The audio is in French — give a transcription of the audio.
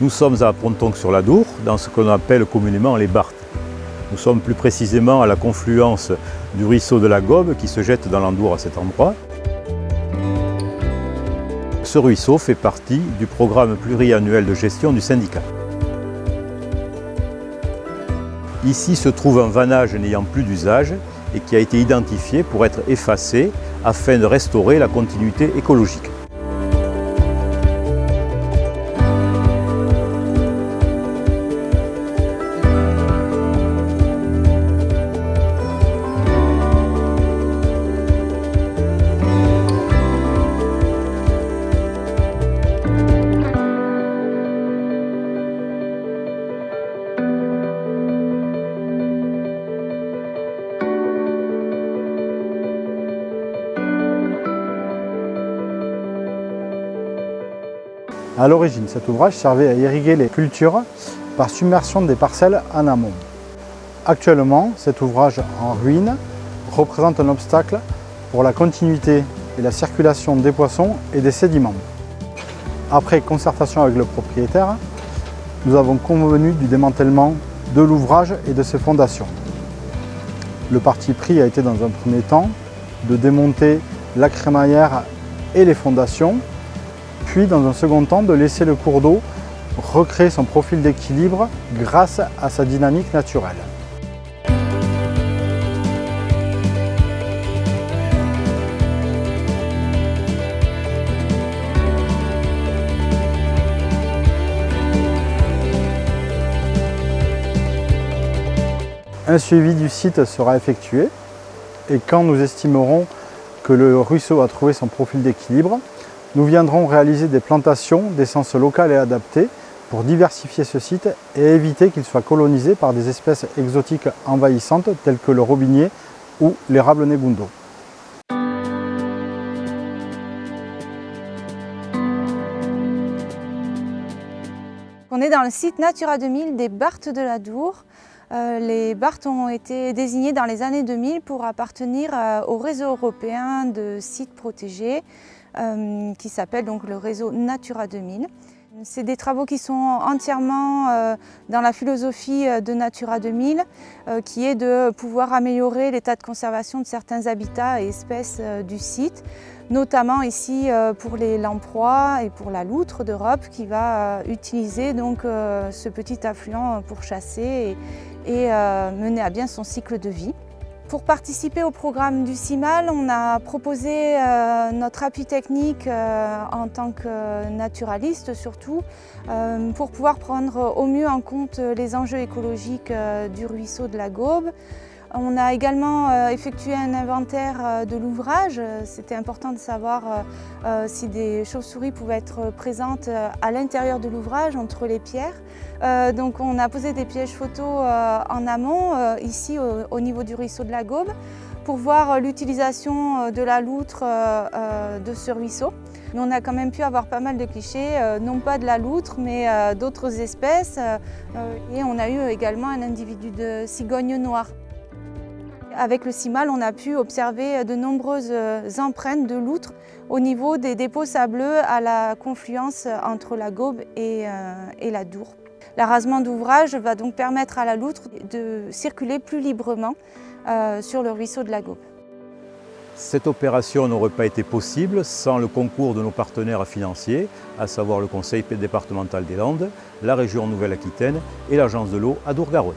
Nous sommes à Pontonc-sur-l'Adour, dans ce qu'on appelle communément les Barthes. Nous sommes plus précisément à la confluence du ruisseau de la Gaube qui se jette dans l'Andour à cet endroit. Ce ruisseau fait partie du programme pluriannuel de gestion du syndicat. Ici se trouve un vannage n'ayant plus d'usage et qui a été identifié pour être effacé afin de restaurer la continuité écologique. À l'origine, cet ouvrage servait à irriguer les cultures par submersion des parcelles en amont. Actuellement, cet ouvrage en ruine représente un obstacle pour la continuité et la circulation des poissons et des sédiments. Après concertation avec le propriétaire, nous avons convenu du démantèlement de l'ouvrage et de ses fondations. Le parti pris a été dans un premier temps de démonter la crémaillère et les fondations, puis dans un second temps de laisser le cours d'eau recréer son profil d'équilibre grâce à sa dynamique naturelle. Un suivi du site sera effectué et quand nous estimerons que le ruisseau a trouvé son profil d'équilibre, nous viendrons réaliser des plantations d'essences locales et adaptées pour diversifier ce site et éviter qu'il soit colonisé par des espèces exotiques envahissantes telles que le robinier ou l'érable negundo. On est dans le site Natura 2000 des Barthes de l'Adour. Les Barthes ont été désignés dans les années 2000 pour appartenir au réseau européen de sites protégés qui s'appelle donc le réseau Natura 2000. C'est des travaux qui sont entièrement dans la philosophie de Natura 2000 qui est de pouvoir améliorer l'état de conservation de certains habitats et espèces du site, notamment ici pour les lamproies et pour la loutre d'Europe qui va utiliser donc ce petit affluent pour chasser et mener à bien son cycle de vie. Pour participer au programme du CIMAL, on a proposé notre appui technique en tant que naturaliste surtout, pour pouvoir prendre au mieux en compte les enjeux écologiques du ruisseau de la Gaube. On a également effectué un inventaire de l'ouvrage. C'était important de savoir si des chauves-souris pouvaient être présentes à l'intérieur de l'ouvrage, entre les pierres. Donc on a posé des pièges photos en amont, ici au niveau du ruisseau de la Gaube, pour voir l'utilisation de la loutre de ce ruisseau. Mais on a quand même pu avoir pas mal de clichés, non pas de la loutre, mais d'autres espèces. Et on a eu également un individu de cigogne noire. Avec le CIMAL, on a pu observer de nombreuses empreintes de loutre au niveau des dépôts sableux à la confluence entre la Gaube et l'Adour. L'arasement d'ouvrage va donc permettre à la loutre de circuler plus librement sur le ruisseau de la Gaube. Cette opération n'aurait pas été possible sans le concours de nos partenaires financiers, à savoir le Conseil départemental des Landes, la région Nouvelle-Aquitaine et l'Agence de l'eau Adour-Garonne.